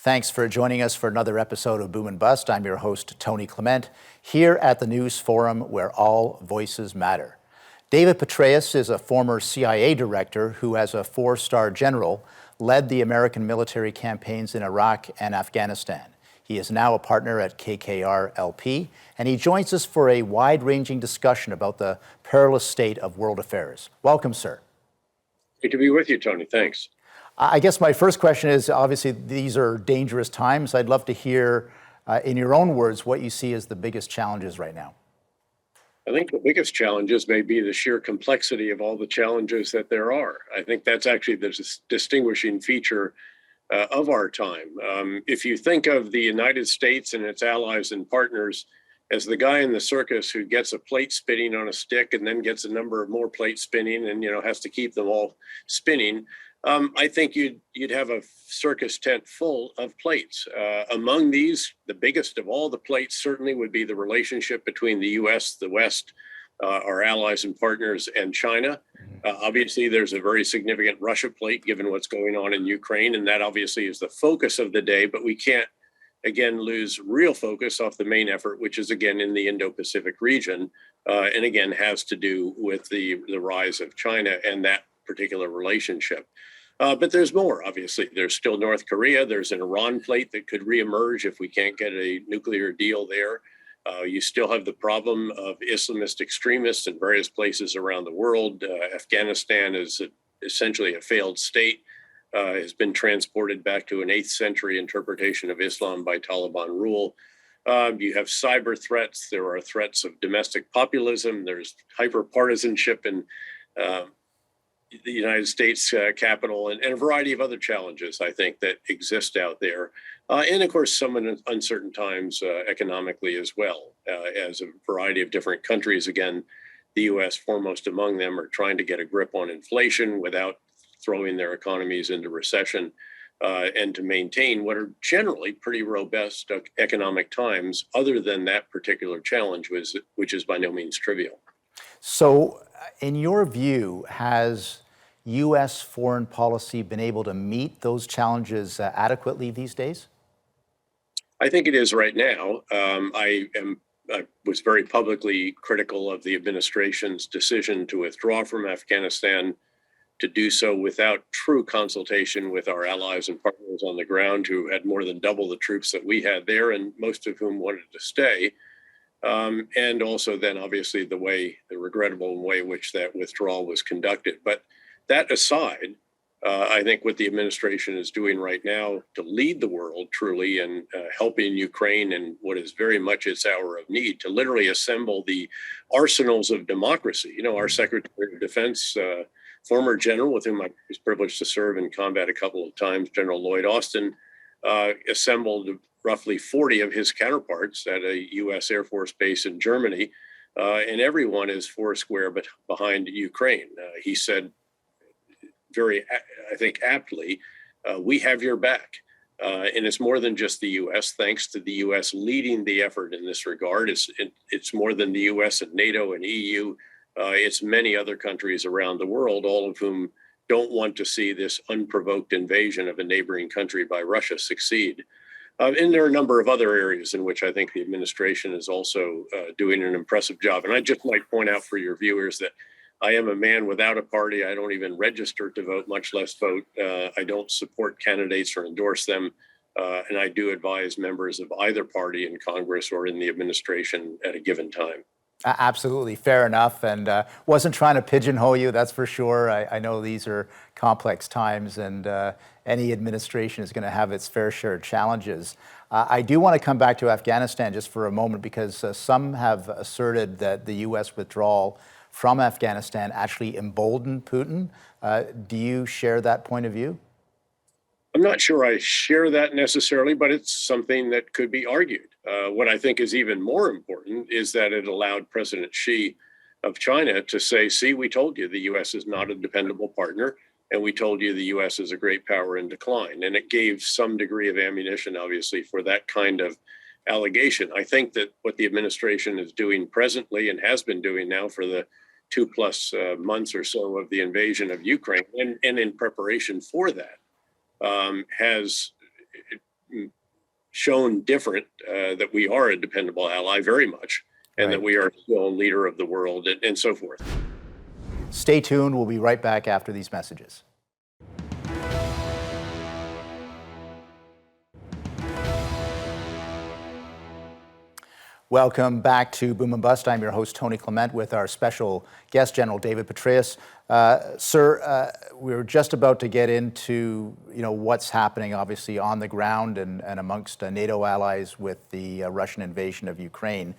Thanks for joining us for another episode of Boom and Bust. I'm your host, Tony Clement, here at the News Forum where all voices matter. David Petraeus is a former CIA director who, as a four-star general, led the American military campaigns in Iraq and Afghanistan. He is now a partner at KKR LP, and he joins us for a wide-ranging discussion about the perilous state of world affairs. Welcome, sir. Great to be with you, Tony. Thanks. I guess my first question is, obviously, these are dangerous times. I'd love to hear, in your own words, what you see as the biggest challenges right now. I think the biggest challenges may be the sheer complexity of all the challenges that there are. I think that's actually the distinguishing feature of our time. If you think of the United States and its allies and partners as the guy in the circus who gets a plate spinning on a stick and then gets a number of more plates spinning and has to keep them all spinning, I think you'd have a circus tent full of plates. Among these, the biggest of all the plates certainly would be the relationship between the U.S., the West, our allies and partners, and China. Obviously, there's a very significant Russia plate given what's going on in Ukraine, and that obviously is the focus of the day, but we can't, again, lose real focus off the main effort, which is, again, in the Indo-Pacific region, and again, has to do with the rise of China and that particular relationship. But there's more, obviously. There's still North Korea. There's an Iran plate that could reemerge if we can't get a nuclear deal there. You still have the problem of Islamist extremists in various places around the world. Afghanistan is essentially a failed state, has been transported back to an 8th century interpretation of Islam by Taliban rule. You have cyber threats. There are threats of domestic populism. There's hyper-partisanship in the United States Capitol, and a variety of other challenges, I think, that exist out there. And of course, some uncertain times economically as well, as a variety of different countries, again, the U.S. foremost among them, are trying to get a grip on inflation without throwing their economies into recession, and to maintain what are generally pretty robust economic times, other than that particular challenge, which is by no means trivial. So, in your view, has U.S. foreign policy been able to meet those challenges adequately these days? I think it is right now. I was very publicly critical of the administration's decision to withdraw from Afghanistan, to do so without true consultation with our allies and partners on the ground, who had more than double the troops that we had there, and most of whom wanted to stay. And also then obviously the regrettable way in which that withdrawal was conducted. But that aside, I think what the administration is doing right now to lead the world truly and helping Ukraine in what is very much its hour of need, to literally assemble the arsenals of democracy. Our Secretary of Defense, former general with whom I was privileged to serve in combat a couple of times, General Lloyd Austin, assembled roughly 40 of his counterparts at a U.S. Air Force base in Germany, and everyone is foursquare behind Ukraine. He said very, I think, aptly, we have your back. And it's more than just the U.S. Thanks to the U.S. leading the effort in this regard. It's more than the U.S. and NATO and EU. It's many other countries around the world, all of whom don't want to see this unprovoked invasion of a neighboring country by Russia succeed. And there are a number of other areas in which I think the administration is also doing an impressive job. And I just might point out for your viewers that I am a man without a party. I don't even register to vote, much less vote. I don't support candidates or endorse them. And I do advise members of either party in Congress or in the administration at a given time. Absolutely, fair enough, and wasn't trying to pigeonhole you, that's for sure. I know these are complex times, and any administration is going to have its fair share of challenges. I do want to come back to Afghanistan just for a moment, because some have asserted that the U.S. withdrawal from Afghanistan actually emboldened Putin. Do you share that point of view? I'm not sure I share that necessarily, but it's something that could be argued. What I think is even more important is that it allowed President Xi of China to say, see, we told you the U.S. is not a dependable partner, and we told you the U.S. is a great power in decline. And it gave some degree of ammunition, obviously, for that kind of allegation. I think that what the administration is doing presently and has been doing now for the 2+ months or so of the invasion of Ukraine, and in preparation for that, has shown different, that we are a dependable ally very much, and that we are still a leader of the world, and so forth. Stay tuned. We'll be right back after these messages. Welcome back to Boom and Bust. I'm your host, Tony Clement, with our special guest, General David Petraeus. Sir, we're just about to get into what's happening, obviously, on the ground and amongst NATO allies with the Russian invasion of Ukraine.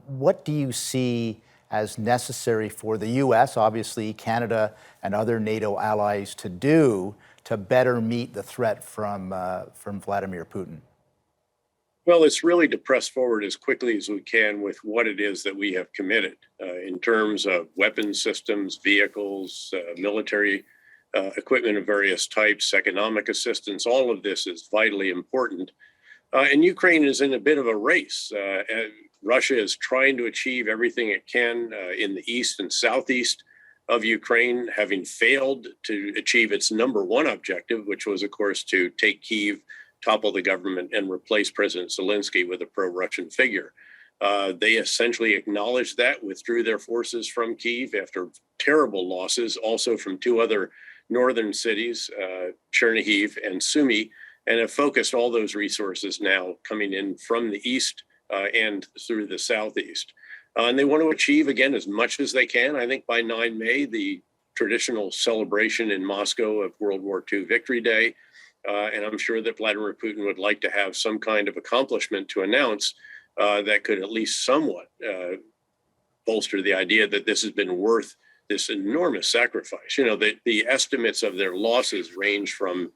What do you see as necessary for the U.S., obviously Canada and other NATO allies to do to better meet the threat from Vladimir Putin? Well, it's really to press forward as quickly as we can with what it is that we have committed in terms of weapons systems, vehicles, military equipment of various types, economic assistance. All of this is vitally important. And Ukraine is in a bit of a race. Russia is trying to achieve everything it can in the east and southeast of Ukraine, having failed to achieve its number one objective, which was, of course, to take Kyiv, topple the government, and replace President Zelensky with a pro-Russian figure. They essentially acknowledged that, withdrew their forces from Kyiv after terrible losses, also from two other northern cities, Chernihiv and Sumy, and have focused all those resources now coming in from the east and through the southeast. And they want to achieve, again, as much as they can. I think by 9 May, the traditional celebration in Moscow of World War II Victory Day. And I'm sure that Vladimir Putin would like to have some kind of accomplishment to announce that could at least somewhat bolster the idea that this has been worth this enormous sacrifice. The estimates of their losses range from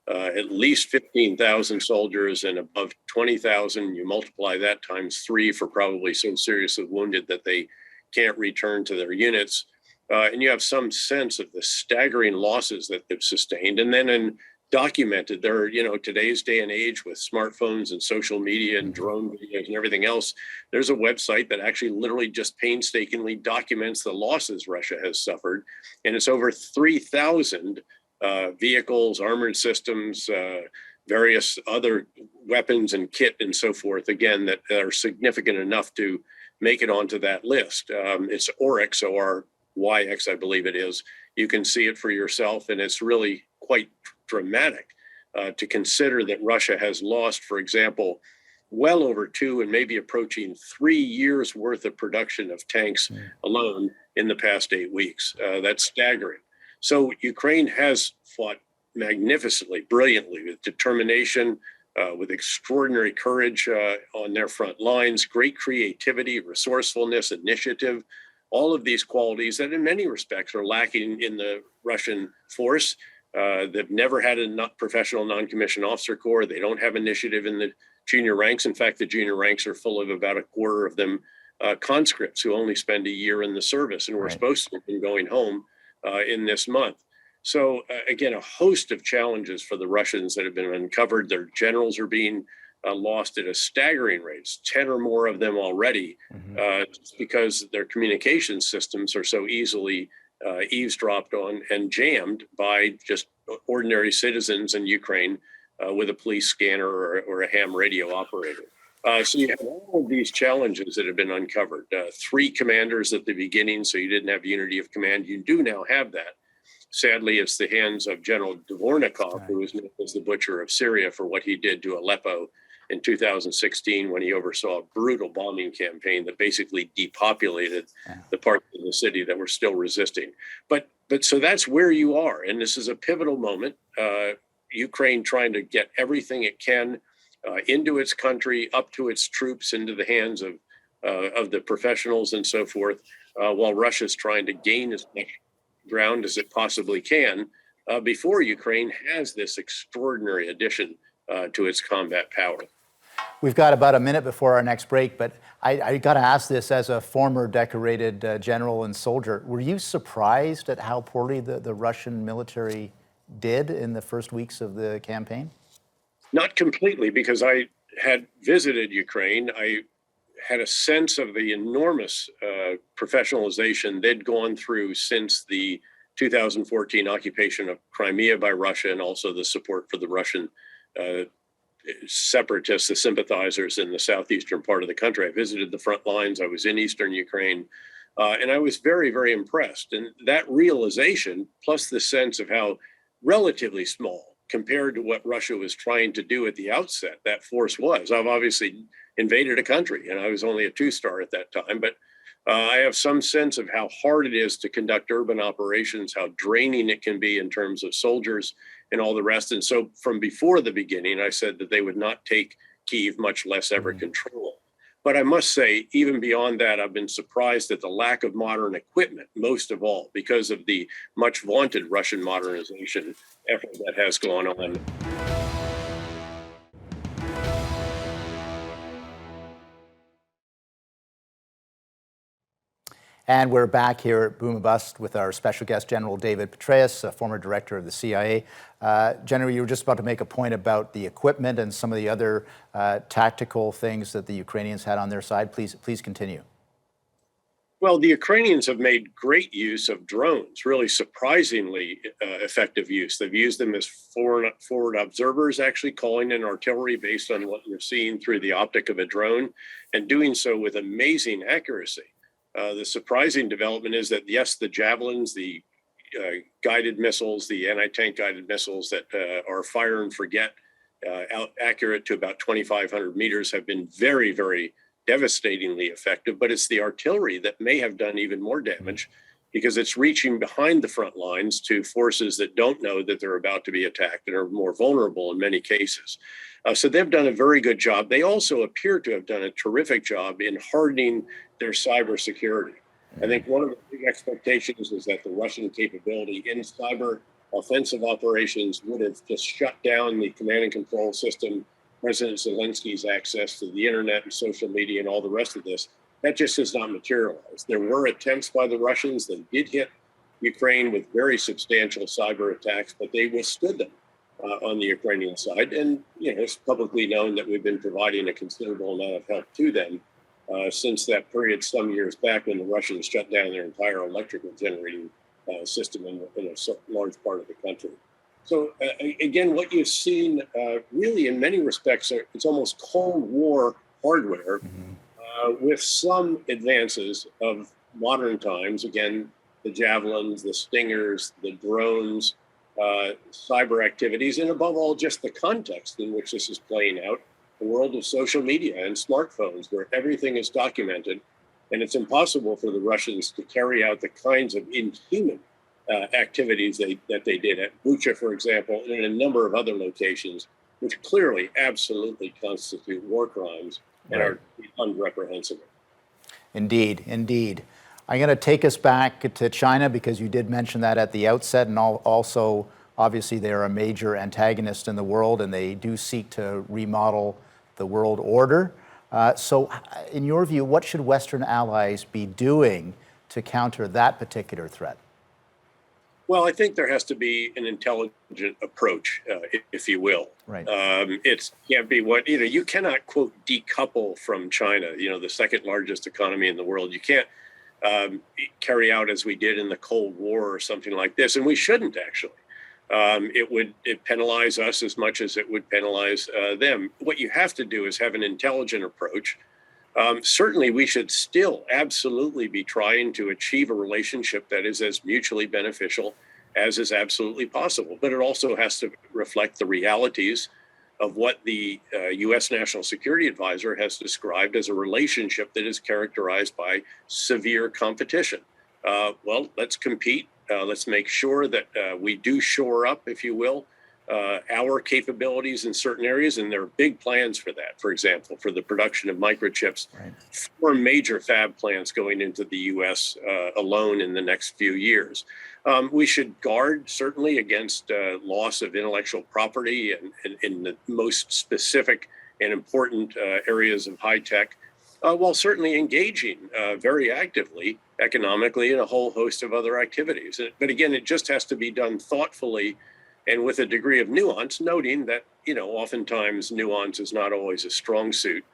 at least 15,000 soldiers and above 20,000. You multiply that times 3 for probably so seriously wounded that they can't return to their units. And you have some sense of the staggering losses that they've sustained. And then documented. There are, today's day and age with smartphones and social media and drone videos and everything else, there's a website that actually literally just painstakingly documents the losses Russia has suffered. And it's over 3,000 vehicles, armored systems, various other weapons and kit and so forth, again, that are significant enough to make it onto that list. It's Oryx, ORYX, I believe it is. You can see it for yourself, and it's really quite dramatic to consider that Russia has lost, for example, well over 2 and maybe approaching 3 years worth of production of tanks alone in the past 8 weeks. That's staggering. So Ukraine has fought magnificently, brilliantly, with determination, with extraordinary courage on their front lines, great creativity, resourcefulness, initiative, all of these qualities that in many respects are lacking in the Russian force. They've never had a professional non-commissioned officer corps. They don't have initiative in the junior ranks. In fact, the junior ranks are full of about a quarter of them conscripts who only spend a year in the service and were supposed to have been going home in this month. So again, a host of challenges for the Russians that have been uncovered. Their generals are being lost at a staggering rate, 10 or more of them already, just because their communication systems are so easily eavesdropped on and jammed by just ordinary citizens in Ukraine with a police scanner or a ham radio operator. So you have all of these challenges that have been uncovered. 3 commanders at the beginning, so you didn't have unity of command. You do now have that. Sadly, it's the hands of General Dvornikov, who is known as the butcher of Syria for what he did to Aleppo in 2016 when he oversaw a brutal bombing campaign that basically depopulated the parts of the city that were still resisting. But so that's where you are. And this is a pivotal moment. Ukraine trying to get everything it can into its country, up to its troops, into the hands of the professionals and so forth, while Russia's trying to gain as much ground as it possibly can before Ukraine has this extraordinary addition to its combat power. We've got about a minute before our next break, but I got to ask this as a former decorated general and soldier. Were you surprised at how poorly the Russian military did in the first weeks of the campaign? Not completely, because I had visited Ukraine. I had a sense of the enormous professionalization they'd gone through since the 2014 occupation of Crimea by Russia, and also the support for the Russian separatists, the sympathizers in the southeastern part of the country. I visited the front lines. I was in eastern Ukraine. And I was very, very impressed. And that realization, plus the sense of how relatively small compared to what Russia was trying to do at the outset, that force was. I've obviously invaded a country, and I was only a two-star at that time, but I have some sense of how hard it is to conduct urban operations, how draining it can be in terms of soldiers and all the rest. And so from before the beginning, I said that they would not take Kyiv, much less ever control. But I must say, even beyond that, I've been surprised at the lack of modern equipment, most of all, because of the much vaunted Russian modernization effort that has gone on. And we're back here at Boom and Bust with our special guest, General David Petraeus, a former director of the CIA. General, you were just about to make a point about the equipment and some of the other tactical things that the Ukrainians had on their side. Please continue. Well, the Ukrainians have made great use of drones, really surprisingly effective use. They've used them as forward observers, actually calling in artillery based on what you're seeing through the optic of a drone, and doing so with amazing accuracy. The surprising development is that, yes, the javelins, the guided missiles, the anti-tank guided missiles that are fire and forget, accurate to about 2,500 meters, have been very, very devastatingly effective. But it's the artillery that may have done even more damage, because it's reaching behind the front lines to forces that don't know that they're about to be attacked and are more vulnerable in many cases. So they've done a very good job. They also appear to have done a terrific job in hardening their cybersecurity. I think one of the big expectations is that the Russian capability in cyber offensive operations would have just shut down the command and control system, President Zelensky's access to the internet and social media and all the rest of this. That just has not materialized. There were attempts by the Russians that did hit Ukraine with very substantial cyber attacks, but they withstood them on the Ukrainian side. And it's publicly known that we've been providing a considerable amount of help to them since that period some years back, when the Russians shut down their entire electrical generating system in a large part of the country. So again, what you've seen really in many respects, it's almost Cold War hardware with some advances of modern times. Again, the javelins, the stingers, the drones, cyber activities, and above all, just the context in which this is playing out, the world of social media and smartphones, where everything is documented. And it's impossible for the Russians to carry out the kinds of inhuman activities that they did at Bucha, for example, and in a number of other locations, which clearly absolutely constitute war crimes and are unreprehensible. Indeed, indeed. I'm going to take us back to China, because you did mention that at the outset, and also, obviously, they're a major antagonist in the world, and they do seek to remodel the world order. So in your view, what should Western allies be doing to counter that particular threat? Well, I think there has to be an intelligent approach, if you will. Right. It can't be you cannot, quote, decouple from China, the second largest economy in the world. You can't carry out as we did in the Cold War or something like this, and we shouldn't actually. It penalize us as much as it would penalize them. What you have to do is have an intelligent approach. Certainly, we should still absolutely be trying to achieve a relationship that is as mutually beneficial as is absolutely possible. But it also has to reflect the realities of what the U.S. National Security Advisor has described as a relationship that is characterized by severe competition. Well, let's compete. Let's make sure that we do shore up, if you will, our capabilities in certain areas, and there are big plans for that. For example, for the production of microchips, 4 major fab plants going into the U.S. Alone in the next few years. We should guard, certainly, against loss of intellectual property and in the most specific and important areas of high tech, while certainly engaging very actively economically in a whole host of other activities. But again, it just has to be done thoughtfully and with a degree of nuance, noting that, oftentimes nuance is not always a strong suit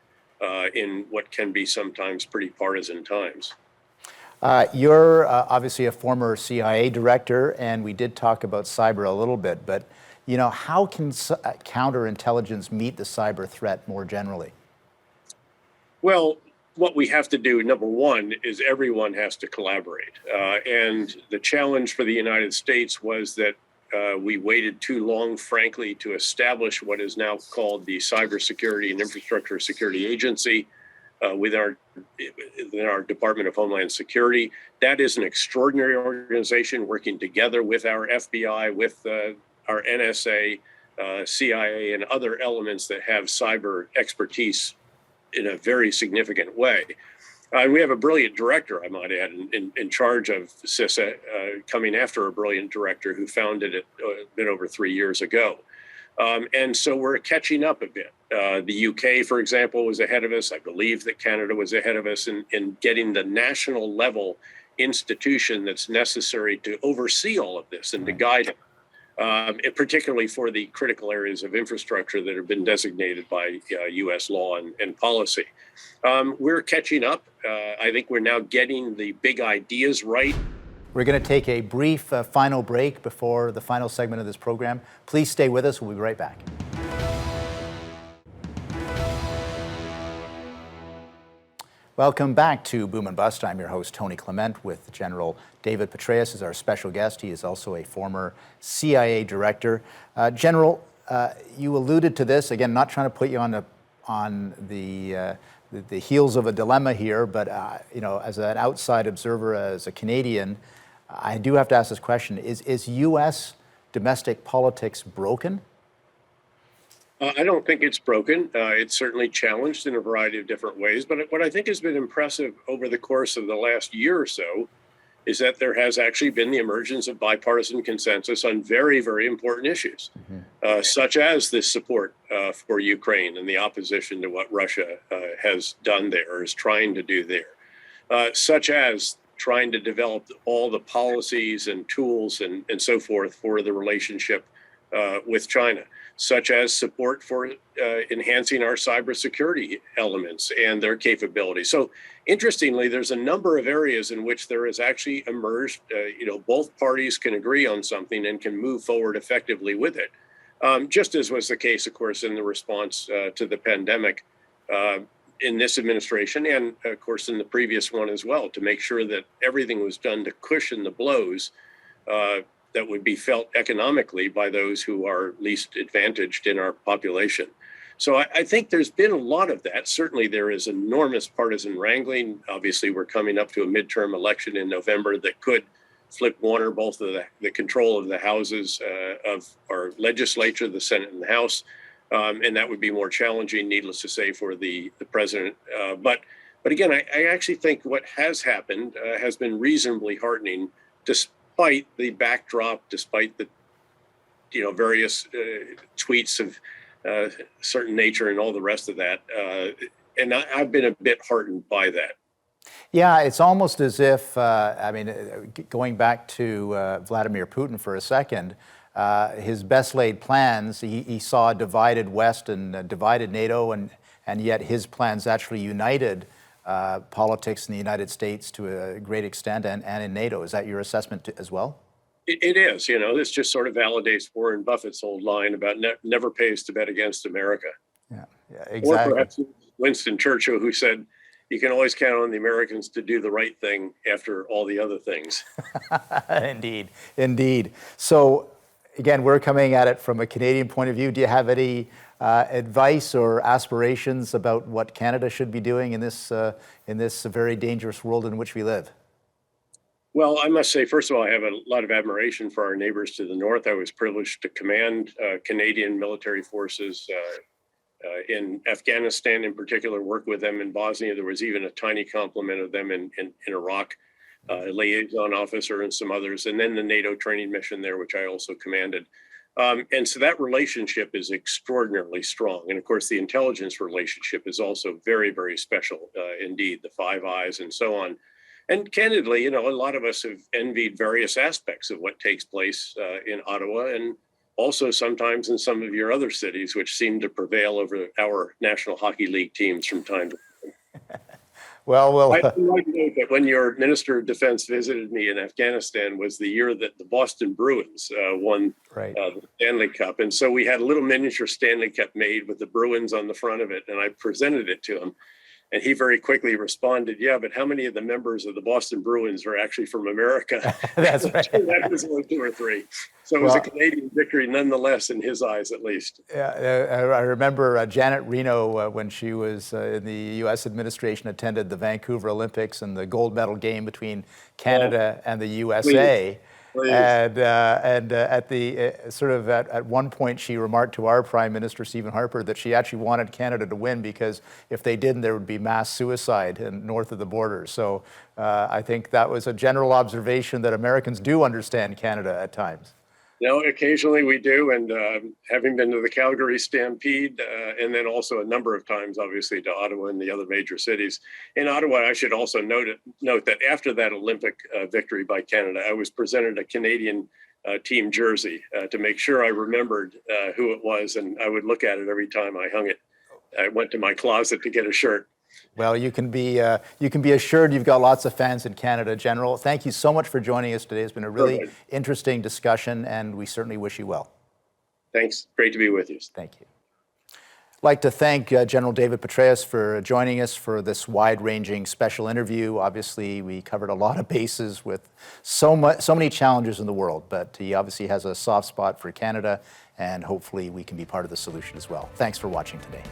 in what can be sometimes pretty partisan times. You're obviously a former CIA director, and we did talk about cyber a little bit, but How can counterintelligence meet the cyber threat more generally? Well, what we have to do, number one, is everyone has to collaborate. And the challenge for the United States was that we waited too long, frankly, to establish what is now called the Cybersecurity and Infrastructure Security Agency within our Department of Homeland Security. That is an extraordinary organization working together with our FBI, with our NSA, CIA, and other elements that have cyber expertise in a very significant way. And we have a brilliant director, I might add, in charge of CISA, coming after a brilliant director who founded it a bit over 3 years ago. And so we're catching up a bit. The UK, for example, was ahead of us. I believe that Canada was ahead of us in getting the national level institution that's necessary to oversee all of this and to guide it. Particularly for the critical areas of infrastructure that have been designated by U.S. law and policy. We're catching up. I think we're now getting the big ideas right. We're going to take a brief final break before the final segment of this program. Please stay with us. We'll be right back. Welcome back to Boom and Bust. I'm your host, Tony Clement, with General David Petraeus as our special guest. He is also a former CIA director. General, you alluded to this, again, not trying to put you on the heels of a dilemma here, but as an outside observer, as a Canadian, I do have to ask this question. Is U.S. domestic politics broken? I don't think it's broken. It's certainly challenged in a variety of different ways. But what I think has been impressive over the course of the last year or so is that there has actually been the emergence of bipartisan consensus on very, very important issues, such as this support for Ukraine and the opposition to what Russia has done there, or is trying to do there, such as trying to develop all the policies and tools and so forth for the relationship with China, such as support for enhancing our cybersecurity elements and their capabilities. So interestingly, there's a number of areas in which there has actually emerged, both parties can agree on something and can move forward effectively with it. Just as was the case, of course, in the response to the pandemic in this administration and, of course, in the previous one as well, to make sure that everything was done to cushion the blows that would be felt economically by those who are least advantaged in our population. So I think there's been a lot of that. Certainly there is enormous partisan wrangling. Obviously, we're coming up to a midterm election in November that could flip one or both of the control of the houses of our legislature, the Senate and the House. And that would be more challenging, needless to say, for the president. But again, I actually think what has happened has been reasonably heartening, despite the backdrop, despite the various tweets of certain nature and all the rest of that. And I've been a bit heartened by that. Yeah, it's almost as if, going back to Vladimir Putin for a second, his best laid plans, he saw a divided West and divided NATO, and yet his plans actually united politics in the United States to a great extent and in NATO. Is that your assessment as well? It is. This just sort of validates Warren Buffett's old line about never pays to bet against America. Yeah, exactly. Or perhaps Winston Churchill, who said, you can always count on the Americans to do the right thing after all the other things. Indeed. So, again, we're coming at it from a Canadian point of view. Do you have any advice or aspirations about what Canada should be doing in this very dangerous world in which we live? Well, I must say, first of all, I have a lot of admiration for our neighbors to the north. I was privileged to command Canadian military forces in Afghanistan, in particular, work with them in Bosnia. There was even a tiny complement of them in Iraq, a liaison officer and some others, and then the NATO training mission there, which I also commanded. And so that relationship is extraordinarily strong. And of course, the intelligence relationship is also very, very special indeed, the Five Eyes and so on. And candidly, a lot of us have envied various aspects of what takes place in Ottawa and also sometimes in some of your other cities, which seem to prevail over our National Hockey League teams from time to time. Well, I might note that when your Minister of Defense visited me in Afghanistan was the year that the Boston Bruins won right. the Stanley Cup. And so we had a little miniature Stanley Cup made with the Bruins on the front of it, and I presented it to him. And he very quickly responded, yeah, but how many of the members of the Boston Bruins are actually from America? That's right. That was only 2 or 3. So it was a Canadian victory nonetheless, in his eyes at least. Yeah, I remember Janet Reno, when she was in the U.S. administration, attended the Vancouver Olympics and the gold medal game between Canada and the USA. Please. And at the at one point, she remarked to our Prime Minister Stephen Harper that she actually wanted Canada to win because if they didn't, there would be mass suicide north of the border. So I think that was a general observation that Americans do understand Canada at times. Occasionally we do, and having been to the Calgary Stampede, and then also a number of times, obviously, to Ottawa and the other major cities. In Ottawa, I should also note that after that Olympic victory by Canada, I was presented a Canadian team jersey to make sure I remembered who it was, and I would look at it every time I hung it. I went to my closet to get a shirt. Well, you can be assured you've got lots of fans in Canada, General. Thank you so much for joining us today. It's been a really interesting discussion, and we certainly wish you well. Thanks. Great to be with you. Thank you. I'd like to thank General David Petraeus for joining us for this wide-ranging special interview. Obviously, we covered a lot of bases with so many challenges in the world, but he obviously has a soft spot for Canada, and hopefully we can be part of the solution as well. Thanks for watching today.